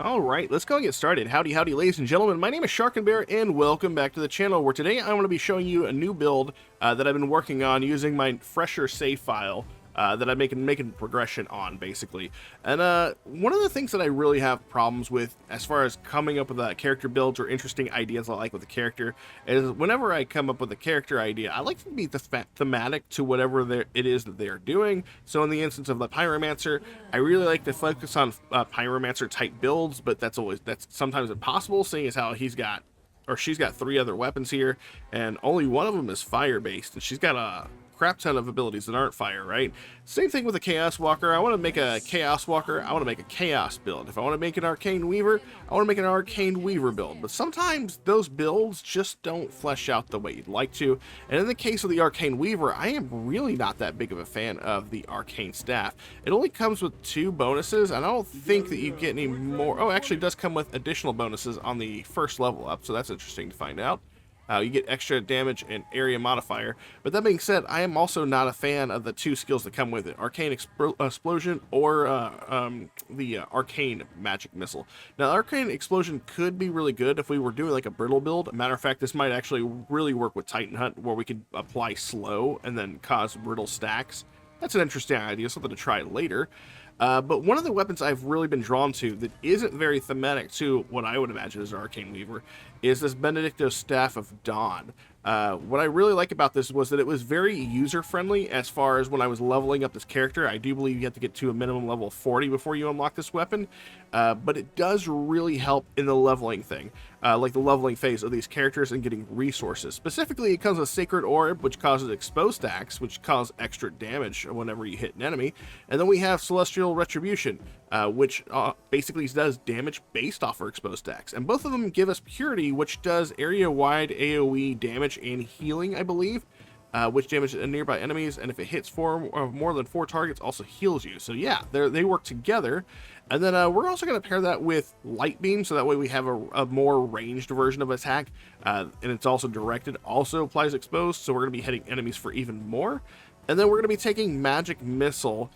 All right, let's go and get started. Howdy, howdy, ladies and gentlemen. My name is Sharkinbear, and welcome back to the channel, where today I'm going to be showing you a new build that I've been working on using my fresher save file that I'm making progression on, basically. And one of the things that I really have problems with as far as coming up with character builds or interesting ideas I like with a character is whenever I come up with a character idea, I like to be thematic to whatever it is that they are doing. So in the instance of the Pyromancer, I really like to focus on Pyromancer type builds, but that's sometimes impossible, seeing as how she's got 3 other weapons here, and only one of them is fire based, and she's got a crap ton of abilities that aren't fire, right? Same thing with a Chaos Walker. I want to make a Chaos Walker. I want to make a Chaos build. If I want to make an Arcane Weaver, I want to make an Arcane Weaver build. But sometimes those builds just don't flesh out the way you'd like to. And in the case of the Arcane Weaver, I am really not that big of a fan of the Arcane Staff. It only comes with 2 bonuses, and I don't think that you get any more. Oh, actually, it does come with additional bonuses on the first level up, so that's interesting to find out. You get extra damage and area modifier. But that being said, I am also not a fan of the 2 skills that come with it. Arcane Explosion or the Arcane Magic Missile. Now, Arcane Explosion could be really good if we were doing like a brittle build. Matter of fact, this might actually really work with Titan Hunt, where we could apply slow and then cause brittle stacks. That's an interesting idea, something to try later. But one of the weapons I've really been drawn to that isn't very thematic to what I would imagine as an Arcane Weaver is this Benedicto's Staff of Dawn. What I really like about this was that it was very user-friendly as far as when I was leveling up this character. I do believe you have to get to a minimum level of 40 before you unlock this weapon, but it does really help in the leveling thing, like the leveling phase of these characters and getting resources. Specifically, it comes with Sacred Orb, which causes exposed stacks, which cause extra damage whenever you hit an enemy. And then we have Celestial Retribution, which basically does damage based off our exposed stacks. And both of them give us Purity, which does area-wide AoE damage and healing, I believe, which damages nearby enemies, and if it hits more than 4 targets, also heals you. So yeah, they work together. And then we're also going to pair that with Light Beam, so that way we have a more ranged version of attack, and it's also directed, also applies exposed, so we're going to be hitting enemies for even more. And then we're going to be taking Magic Missile,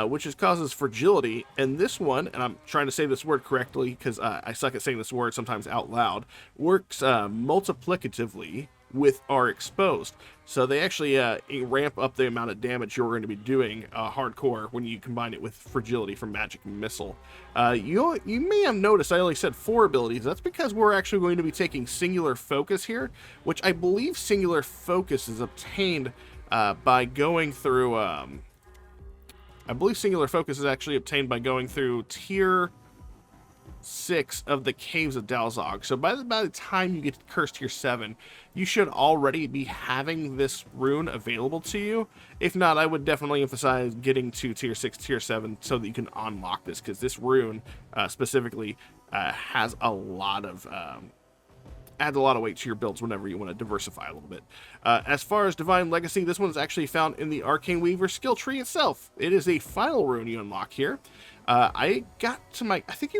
which causes Fragility. And this one, and I'm trying to say this word correctly because I suck at saying this word sometimes out loud, works multiplicatively with our exposed. So they actually ramp up the amount of damage you're going to be doing hardcore when you combine it with Fragility from Magic Missile. You may have noticed I only said 4 abilities. That's because we're actually going to be taking Singular Focus here, which I believe Singular Focus is obtained by going through, I believe Singular Focus is actually obtained by going through Tier 6 of the Caves of Dalzog. So by the time you get to Curse Tier 7, you should already be having this rune available to you. If not, I would definitely emphasize getting to Tier 6, Tier 7 so that you can unlock this, because this rune specifically has a lot of... adds a lot of weight to your builds whenever you want to diversify a little bit. As far as Divine Legacy, this one's actually found in the Arcane Weaver skill tree itself. It is a final rune you unlock here. I think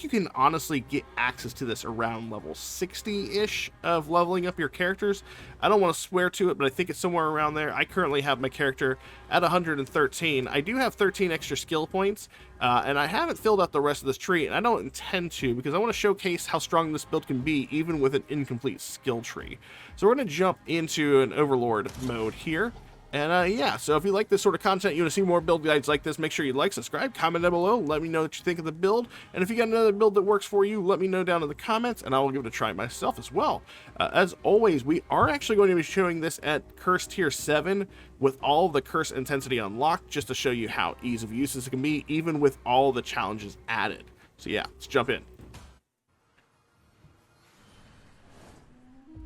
you can honestly get access to this around level 60-ish of leveling up your characters. I don't want to swear to it, but I think it's somewhere around there. I currently have my character at 113. I do have 13 extra skill points, and I haven't filled out the rest of this tree, and I don't intend to, because I want to showcase how strong this build can be, even with an incomplete skill tree. So we're going to jump into an Overlord mode here. And yeah, so if you like this sort of content, you want to see more build guides like this, make sure you like, subscribe, comment down below, let me know what you think of the build. And if you got another build that works for you, let me know down in the comments, and I will give it a try myself as well. As always, we are actually going to be showing this at Curse Tier 7 with all the Curse Intensity unlocked, just to show you how ease of use this can be, even with all the challenges added. So yeah, let's jump in.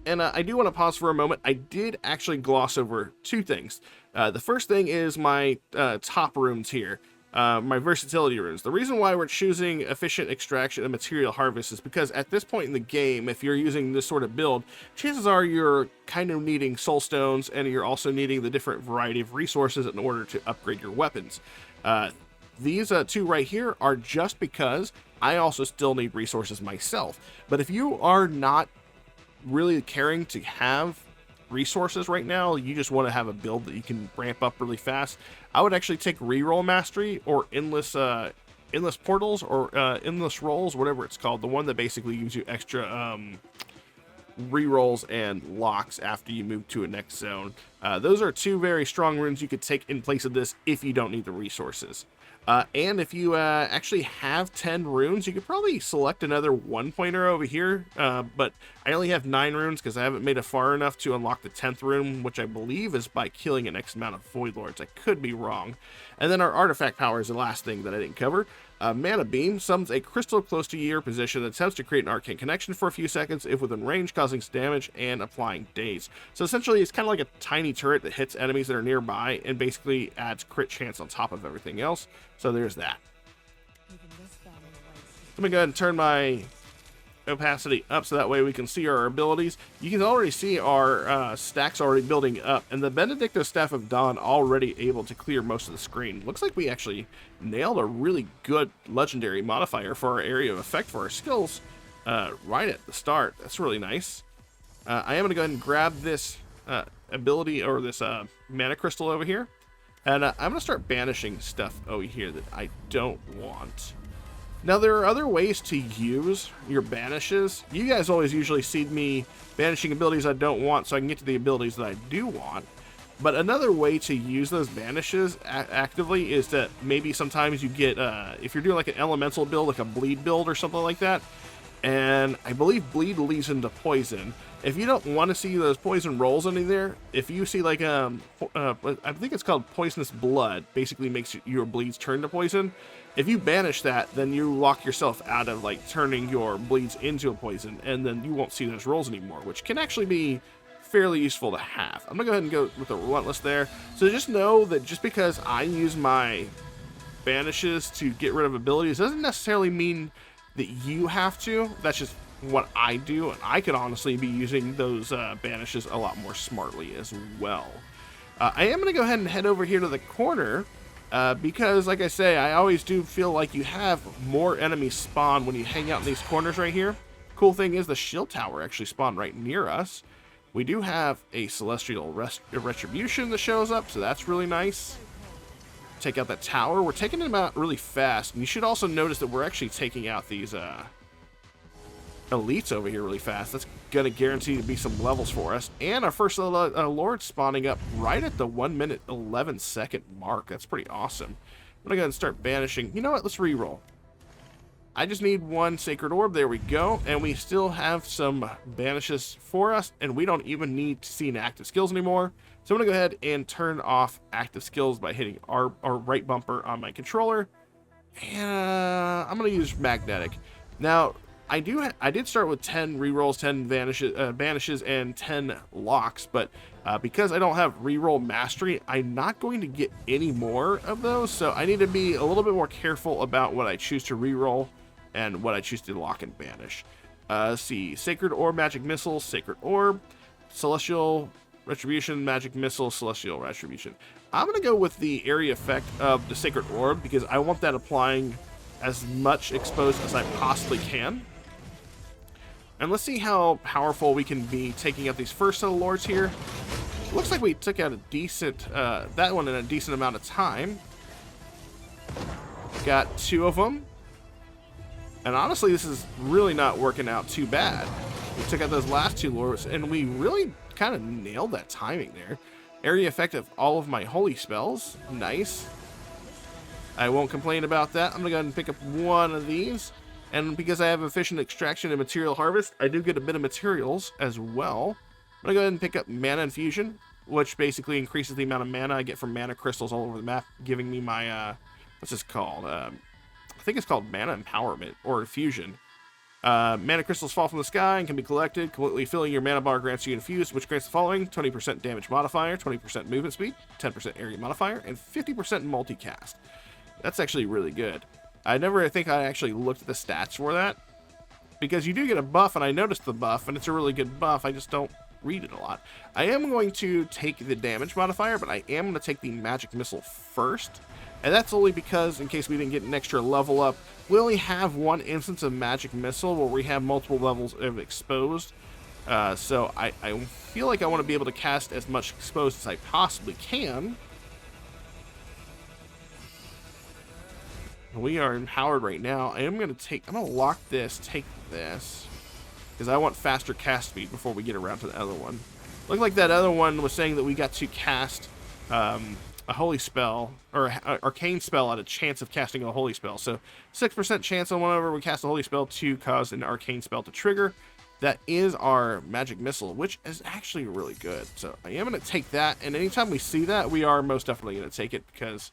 And I do want to pause for a moment. I did actually gloss over 2 things. The first thing is my top runes here, my versatility runes. The reason why we're choosing efficient extraction and material harvest is because at this point in the game, if you're using this sort of build, chances are you're kind of needing Soulstones, and you're also needing the different variety of resources in order to upgrade your weapons. These 2 right here are just because I also still need resources myself. But if you are not really caring to have resources right now, you just want to have a build that you can ramp up really fast, I would actually take Reroll Mastery or Endless endless portals or endless rolls, whatever it's called. The one that basically gives you extra rerolls and locks after you move to a next zone. Those are two very strong runes you could take in place of this if you don't need the resources. And if you actually have 10 runes, you could probably select another 1-pointer over here. But I only have 9 runes because I haven't made it far enough to unlock the 10th rune, which I believe is by killing an X amount of Void Lords. I could be wrong. And then our artifact power is the last thing that I didn't cover. Mana Beam summons a crystal close to your position that attempts to create an arcane connection for a few seconds if within range, causing damage and applying daze. So essentially, it's kind of like a tiny turret that hits enemies that are nearby and basically adds crit chance on top of everything else. So there's that. Let me go ahead and turn my opacity up so that way we can see our abilities. You can already see our stacks already building up, and the Benedictive Staff of Dawn already able to clear most of the screen. Looks like we actually nailed a really good legendary modifier for our area of effect for our skills right at the start. That's really nice. I am going to go ahead and grab this ability or this mana crystal over here, and I'm going to start banishing stuff over here that I don't want. Now, there are other ways to use your banishes. You guys always usually see me banishing abilities I don't want so I can get to the abilities that I do want. But another way to use those banishes actively is that maybe sometimes you get, if you're doing like an elemental build, like a bleed build or something like that, and I believe bleed leads into poison. If you don't want to see those poison rolls in there, if you see like, I think it's called poisonous blood, basically makes your bleeds turn to poison. If you banish that, then you lock yourself out of like turning your bleeds into a poison, and then you won't see those rolls anymore, which can actually be fairly useful to have. I'm gonna go ahead and go with the Relentless there. So just know that just because I use my banishes to get rid of abilities doesn't necessarily mean that you have to. That's just what I do, and I could honestly be using those banishes a lot more smartly as well. I am gonna go ahead and head over here to the corner. Because, like I say, I always do feel like you have more enemies spawn when you hang out in these corners right here. Cool thing is the shield tower actually spawned right near us. We do have a celestial retribution that shows up, so that's really nice. Take out that tower. We're taking them out really fast, and you should also notice that we're actually taking out these elites over here really fast. That's gonna guarantee to be some levels for us, and our first Lord spawning up right at the 1 minute 11 second mark. That's pretty awesome. I'm gonna go ahead and start banishing. You know what, let's re-roll. I just need one sacred orb. There we go, and we still have some banishes for us, and we don't even need to see an active skills anymore. So I'm gonna go ahead and turn off active skills by hitting our right bumper on my controller, and I'm gonna use magnetic. Now I did start with 10 rerolls, 10 banishes, and 10 locks, but because I don't have reroll mastery, I'm not going to get any more of those, so I need to be a little bit more careful about what I choose to reroll and what I choose to lock and banish. Let's see, Sacred Orb, Magic Missile, Sacred Orb, Celestial Retribution, Magic Missile, Celestial Retribution. I'm going to go with the area effect of the Sacred Orb because I want that applying as much exposed as I possibly can. And let's see how powerful we can be taking out these first set of lords here. Looks like we took out a decent, that one in a decent amount of time. Got 2 of them. And honestly, this is really not working out too bad. We took out those last 2 lords, and we really kind of nailed that timing there. Area effect of all of my holy spells. Nice. I won't complain about that. I'm going to go ahead and pick up one of these. And because I have efficient extraction and material harvest, I do get a bit of materials as well. I'm going to go ahead and pick up Mana Infusion, which basically increases the amount of mana I get from mana crystals all over the map, giving me my, what's this called? I think it's called Mana Empowerment, or Infusion. Mana crystals fall from the sky and can be collected. Completely filling your mana bar grants you infused, which grants the following: 20% damage modifier, 20% movement speed, 10% area modifier, and 50% multicast. That's actually really good. I never think I actually looked at the stats for that, because you do get a buff, and I noticed the buff, and it's a really good buff. I just don't read it a lot. I am going to take the damage modifier, but I am going to take the magic missile first, and that's only because, in case we didn't get an extra level up, we only have one instance of magic missile where we have multiple levels of exposed. So I feel like I want to be able to cast as much exposed as I possibly can. We are empowered right now. I'm gonna lock this, take this, because I want faster cast speed before we get around to the other one. Looked like that other one was saying that we got to cast a holy spell, or an arcane spell at a chance of casting a holy spell. So 6% chance on whenever we cast a holy spell to cause an arcane spell to trigger. That is our magic missile, which is actually really good. So I am going to take that, and anytime we see that, we are most definitely going to take it, because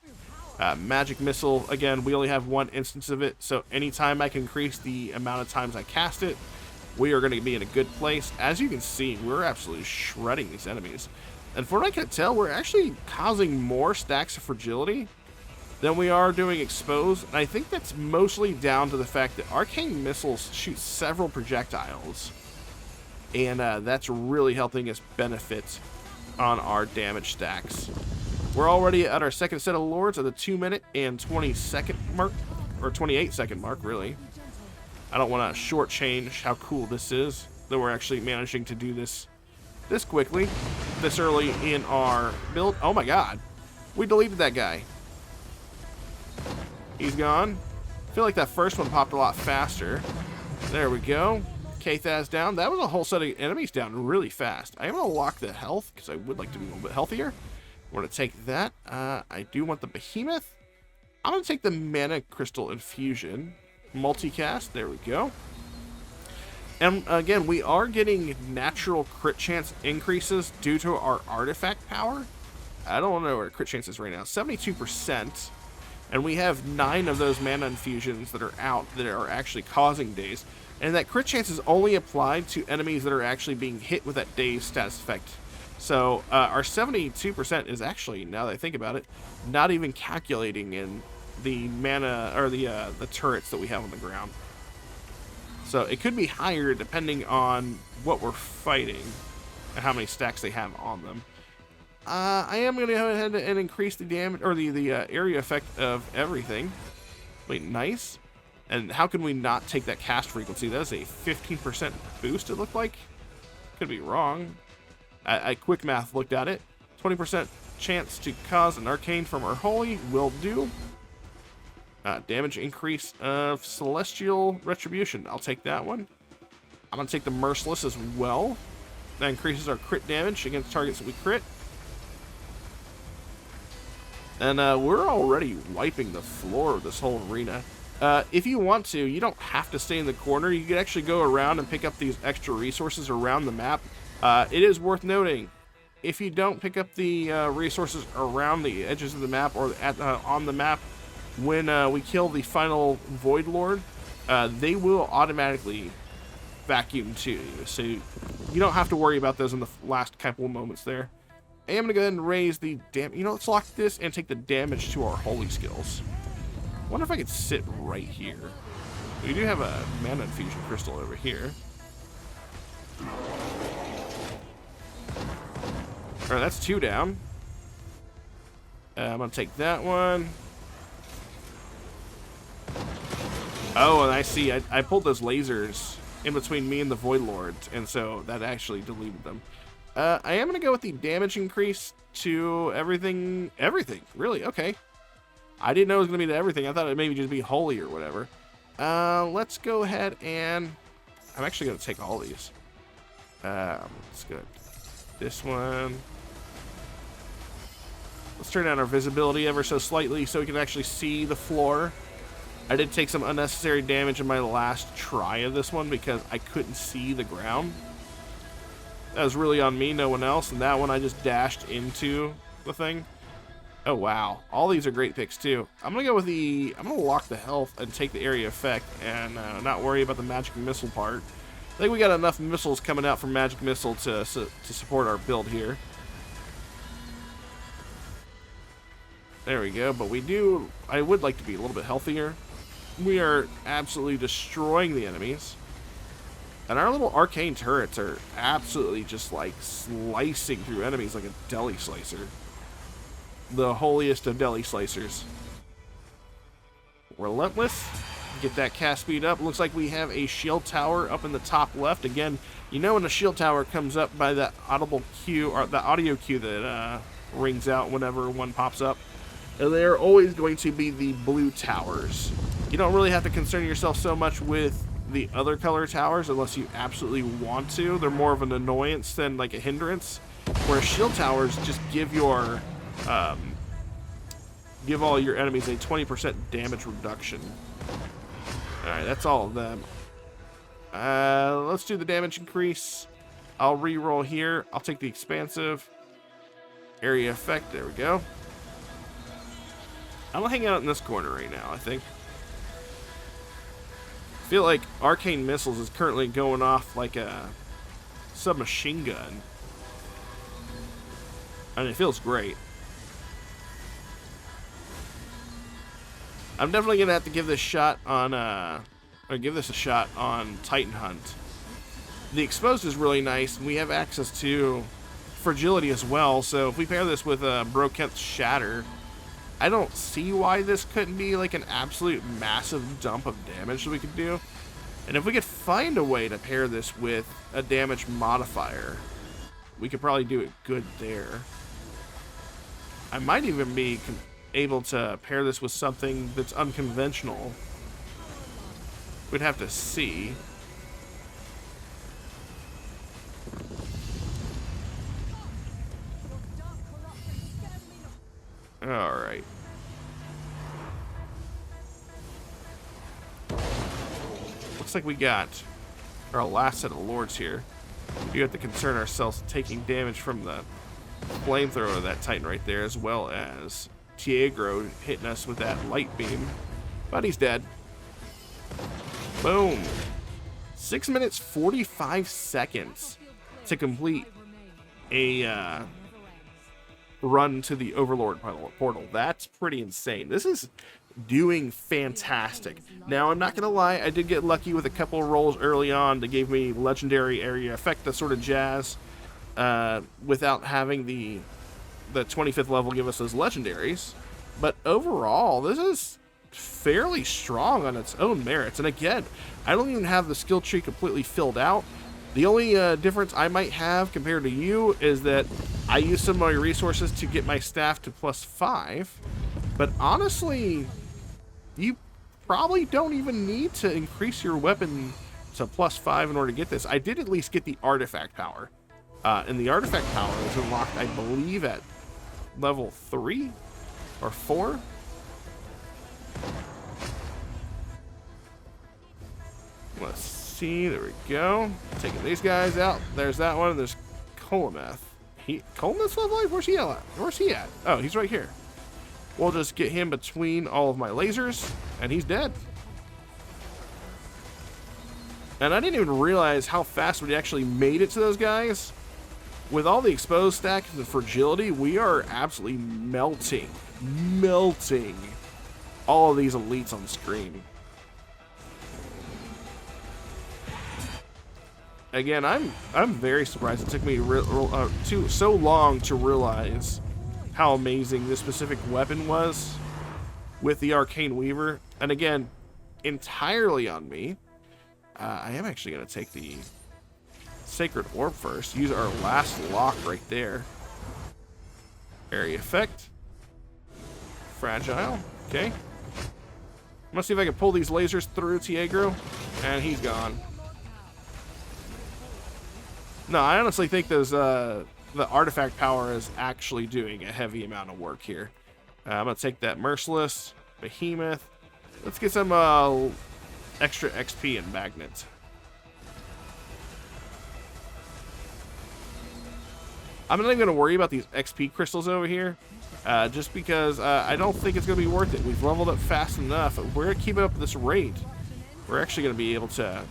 magic missile, again, we only have one instance of it, so anytime I can increase the amount of times I cast it, we are going to be in a good place. As you can see, we're absolutely shredding these enemies. And from what I can tell, we're actually causing more stacks of fragility than we are doing expose. And I think that's mostly down to the fact that arcane missiles shoot several projectiles. And that's really helping us benefit on our damage stacks. We're already at our second set of lords at the 2-minute and 20-second mark, or 28-second mark, really. I don't want to shortchange how cool this is, that we're actually managing to do this quickly, this early in our build. Oh my god, we deleted that guy. He's gone. I feel like that first one popped a lot faster. There we go. K-Thaz down. That was a whole set of enemies down really fast. I am going to lock the health, because I would like to be a little bit healthier. We're going to take that. I do want the behemoth. I'm going to take the mana crystal infusion. Multicast. There we go. And again, we are getting natural crit chance increases due to our artifact power. I don't know what our crit chance is right now. 72%. And we have 9 of those mana infusions that are out that are actually causing daze. And that crit chance is only applied to enemies that are actually being hit with that daze status effect. So our 72% is actually, now that I think about it, not even calculating in the mana, or the turrets that we have on the ground. So it could be higher depending on what we're fighting and how many stacks they have on them. I am going to go ahead and increase the damage, or the area effect of everything. Wait, nice. And how can we not take that cast frequency? That is a 15% boost, it looked like. Could be wrong. I quick math looked at it. 20% chance to cause an arcane from our holy will do. Damage increase of celestial retribution. I'll take that one. I'm going to take the merciless as well. That increases our crit damage against targets that we crit. And we're already wiping the floor of this whole arena. If you want to, you don't have to stay in the corner. You can actually go around and pick up these extra resources around the map. It is worth noting, if you don't pick up the resources around the edges of the map, or on the map, when we kill the final Void Lord, they will automatically vacuum to you. So you don't have to worry about those in the last couple of moments there. I am going to go ahead and raise the damage. Let's lock this and take the damage to our holy skills. I wonder if I could sit right here. We do have a mana infusion crystal over here. Alright, that's 2 down. I'm going to take that one. Oh, and I see. I pulled those lasers in between me and the Void Lords, and so that actually deleted them. I am going to go with the damage increase to everything. Everything, really? Okay. I didn't know it was going to be to everything. I thought it maybe just be holy or whatever. Let's go ahead and... I'm actually going to take all these. Let's go. This one. Let's turn down our visibility ever so slightly so we can actually see the floor. I did take some unnecessary damage in my last try of this one because I couldn't see the ground. That was really on me, no one else. And that one I just dashed into the thing. Oh, wow. All these are great picks, too. I'm going to go with the... I'm going to lock the health and take the area effect and not worry about the magic missile part. I think we got enough missiles coming out from magic missile to support our build here. There we go. But we do... I would like to be a little bit healthier. We are absolutely destroying the enemies. And our little arcane turrets are absolutely just like slicing through enemies like a deli slicer. The holiest of deli slicers. Relentless. Get that cast speed up. Looks like we have a shield tower up in the top left. Again, you know when a shield tower comes up by that audible cue, or the audio cue that rings out whenever one pops up. and they are always going to be the blue towers. You don't really have to concern yourself so much with the other color towers unless you absolutely want to. They're more of an annoyance than like a hindrance, where shield towers just give your give all your enemies a 20% damage reduction. Alright, that's all of them. Let's do the damage increase. I'll re-roll here. I'll take the expansive area effect. There we go. I'm gonna hang out in this corner right now, I think. I feel like Arcane Missiles is currently going off like a submachine gun. And it feels great. I'm definitely gonna have to give this shot on a shot on Titan Hunt. The exposed is really nice, and we have access to fragility as well. So if we pair this with Broketh's Shatter, I don't see why this couldn't be like an absolute massive dump of damage that we could do. And if we could find a way to pair this with a damage modifier, we could probably do it good there. I might even be able to pair this with something that's unconventional. We'd have to see. Alright. Looks like we got our last set of lords here. We do have to concern ourselves with taking damage from the flamethrower of that Titan right there, as well as Tiegro hitting us with that light beam. But he's dead. Boom. 6 minutes 45 seconds to complete a run to the Overlord portal. That's pretty insane. This is doing fantastic. Now, I'm not gonna lie, I did get lucky with a couple of rolls early on that gave me legendary area effect, that sort of jazz, without having the 25th level give us those legendaries. But overall, this is fairly strong on its own merits. And again, I don't even have the skill tree completely filled out. The only difference I might have compared to you is that I use some of my resources to get my staff to +5. But honestly, you probably don't even need to increase your weapon to +5 in order to get this. I did at least get the artifact power. And the artifact power is unlocked, I believe, at level 3 or 4. Let's see. There we go. Taking these guys out. There's that one. There's Colameth. Colameth's level 8? Where's he at? Where's he at? Oh, he's right here. We'll just get him between all of my lasers, and he's dead. And I didn't even realize how fast we actually made it to those guys. With all the exposed stack and the fragility, we are absolutely melting all of these elites on screen. Again, I'm very surprised it took me so long to realize how amazing this specific weapon was with the Arcane Weaver. And again, entirely on me. I am actually going to take the Sacred Orb first. Use our last lock right there. Area effect. Fragile. Okay. I'm going to see if I can pull these lasers through Tiegro. And he's gone. No, I honestly think those the artifact power is actually doing a heavy amount of work here. I'm going to take that Merciless, Behemoth. Let's get some extra XP and Magnet. I'm not even going to worry about these XP crystals over here, just because I don't think it's going to be worth it. We've leveled up fast enough. If we're going to keep it up at this rate, we're actually going to be able to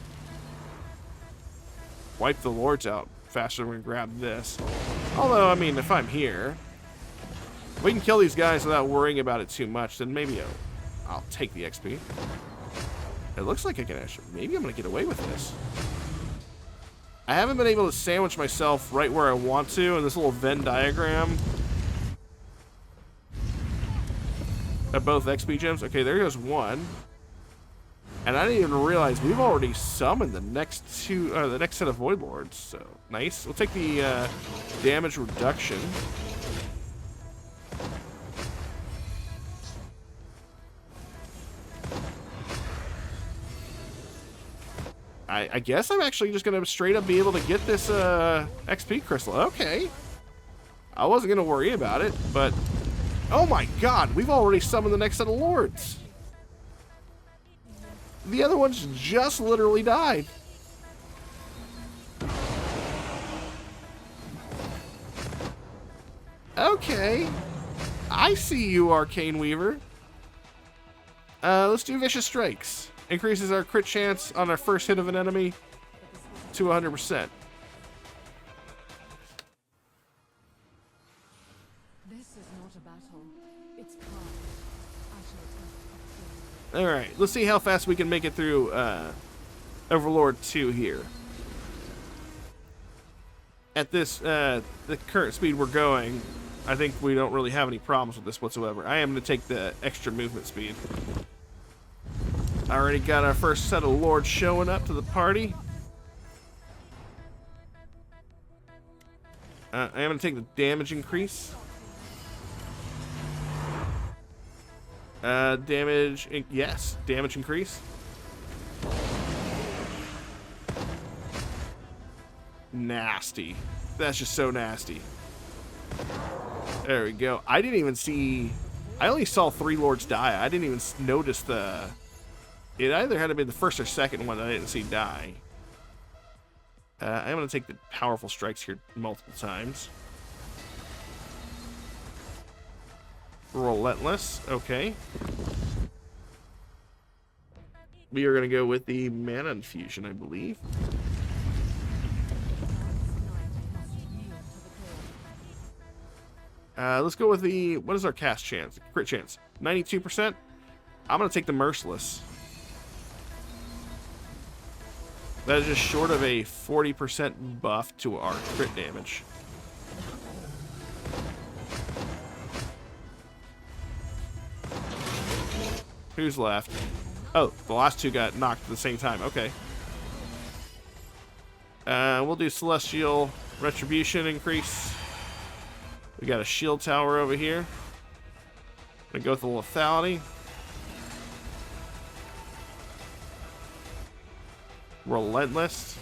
wipe the lords out faster than we grab this. Although, I mean, if I'm here, we can kill these guys without worrying about it too much, then maybe I'll take the XP. It looks like I can actually, maybe I'm going to get away with this. I haven't been able to sandwich myself right where I want to in this little Venn diagram of both XP gems. Okay, there goes one. And I didn't even realize we've already summoned the next the next set of Void Lords. So nice. We'll take the damage reduction. I guess I'm actually just going to straight up be able to get this XP crystal. Okay. I wasn't going to worry about it, but... Oh my god, we've already summoned the next set of lords. The other ones just literally died. Okay. I see you, Arcane Weaver. Let's do Vicious Strikes. Increases our crit chance on our first hit of an enemy to 100%. Alright, let's see how fast we can make it through Overlord 2 here. At this, the current speed we're going, I think we don't really have any problems with this whatsoever. I am going to take the extra movement speed. I already got our first set of lords showing up to the party. I am going to take the damage increase. Yes, damage increase. Nasty. That's just so nasty. There we go. I didn't even see... I only saw 3 lords die. I didn't even notice the... It either had to be the first or second one that I didn't see die. I'm going to take the powerful strikes here multiple times. Relentless. Okay. We are going to go with the mana infusion, I believe. Let's go with the... What is our cast chance? Crit chance. 92%. I'm going to take the Merciless. That is just short of a 40% buff to our crit damage. Who's left? Oh, the last 2 got knocked at the same time. Okay. We'll do Celestial Retribution increase. We got a shield tower over here. Gonna go with the lethality. Relentless.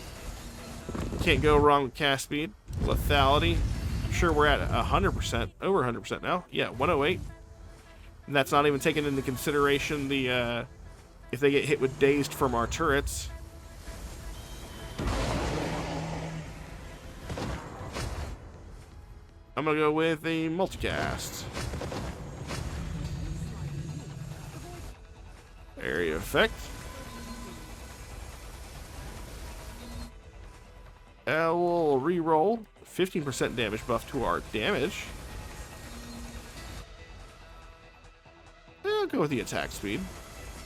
Can't go wrong with cast speed. Lethality. I'm sure we're at 100%. Over 100% now. Yeah, 108. And that's not even taking into consideration the if they get hit with dazed from our turrets. I'm gonna go with a multicast. Area effect. We'll re-roll. 15% damage buff to our damage. I'll go with the attack speed.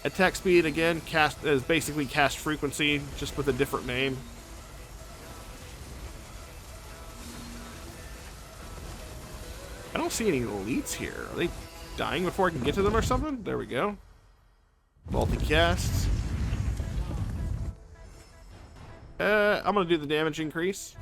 Attack speed, again, cast is basically cast frequency, just with a different name. I don't see any elites here. Are they dying before I can get to them or something? There we go. Multicast. I'm gonna do the damage increase.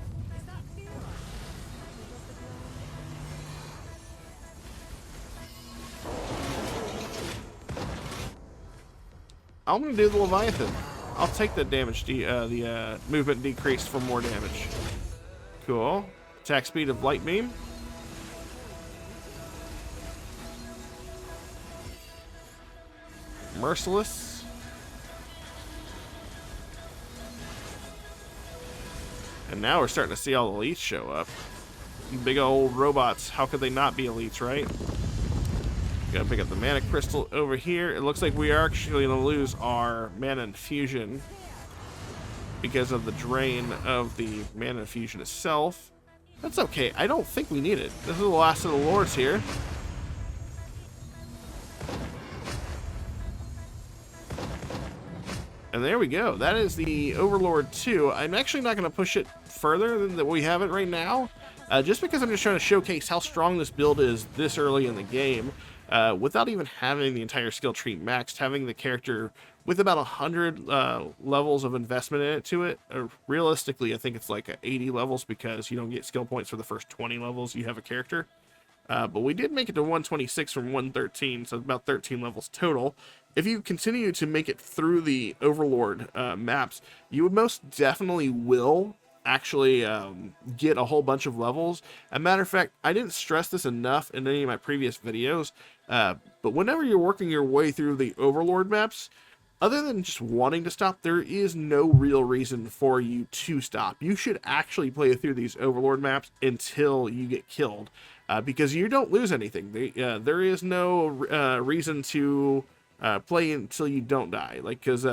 I'm gonna do the Leviathan. I'll take the damage, the movement decreased for more damage. Cool. Attack speed of light beam. Merciless. And now we're starting to see all the elites show up. Big old robots. How could they not be elites, right? Gotta pick up the mana crystal over here. It looks like we are actually going to lose our mana infusion because of the drain of the mana infusion itself. That's okay. I don't think we need it. This is the last of the lords here. And there we go. That is the Overlord 2. I'm actually not going to push it further than we have it right now, just because I'm just trying to showcase how strong this build is this early in the game, without even having the entire skill tree maxed, having the character with about 100 levels of investment in it to it. Realistically, I think it's like 80 levels because you don't get skill points for the first 20 levels you have a character. but we did make it to 126 from 113, so about 13 levels total. If you continue to make it through the Overlord maps, you would most definitely will actually get a whole bunch of levels. As a matter of fact, I didn't stress this enough in any of my previous videos, but whenever you're working your way through the Overlord maps, other than just wanting to stop, there is no real reason for you to stop. You should actually play through these Overlord maps until you get killed, because you don't lose anything. There is no reason to play until you don't die. Like, because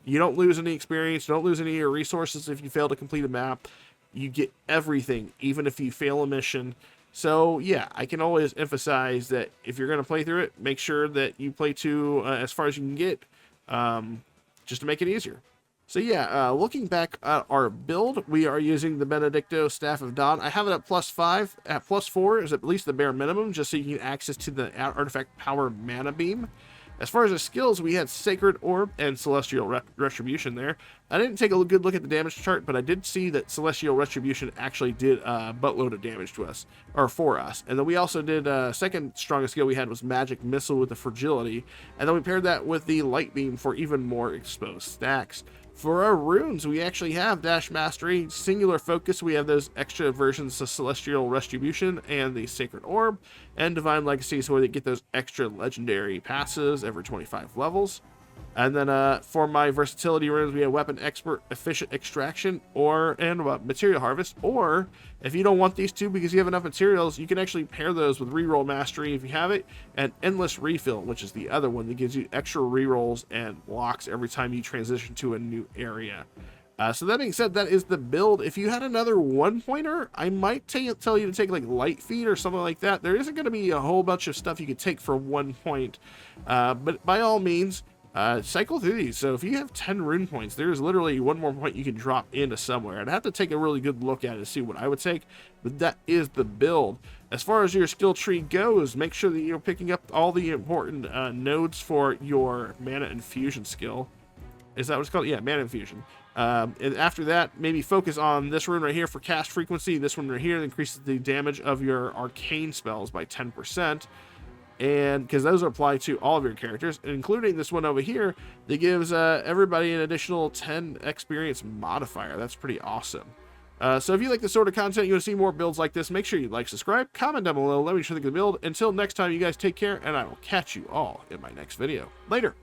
you don't lose any experience, don't lose any of your resources if you fail to complete a map. You get everything, even if you fail a mission. So, yeah, I can always emphasize that if you're going to play through it, make sure that you play to as far as you can get, just to make it easier. So yeah, looking back at our build, we are using the Benedicto Staff of Dawn. I have it at +5. At +4 is at least the bare minimum, just so you get access to the artifact power mana beam. As far as the skills, we had Sacred Orb and Celestial Retribution there. I didn't take a good look at the damage chart, but I did see that Celestial Retribution actually did a buttload of damage to us, or for us. And then we also did, second strongest skill we had was Magic Missile with the Fragility. And then we paired that with the Light Beam for even more exposed stacks. For our runes, we actually have Dash Mastery, Singular Focus. We have those extra versions of Celestial Retribution and the Sacred Orb, and Divine Legacy, so they get those extra legendary passes every 25 levels. And then for my versatility runes, we have Weapon Expert, Efficient Extraction, and Material Harvest. Or if you don't want these two because you have enough materials, you can actually pair those with Reroll Mastery if you have it, and Endless Refill, which is the other one that gives you extra rerolls and blocks every time you transition to a new area. So that being said, that is the build. If you had another 1-pointer, I might tell you to take like Light Feed or something like that. There isn't going to be a whole bunch of stuff you could take for 1 point, but by all means, cycle through these. So if you have 10 rune points, there's literally one more point you can drop into somewhere. I'd have to take a really good look at it to see what I would take, but that is the build. As far as your skill tree goes, make sure that you're picking up all the important nodes for your mana infusion skill. Is that what it's called? Yeah, mana infusion. And after that, maybe focus on this rune right here for cast frequency. This one right here that increases the damage of your arcane spells by 10%. And because those apply to all of your characters, including this one over here, that gives everybody an additional 10 experience modifier. That's pretty awesome. So if you like this sort of content, you want to see more builds like this, make sure you like, subscribe, comment down below, let me know what you think of the build. Until next time, you guys take care, and I will catch you all in my next video. Later.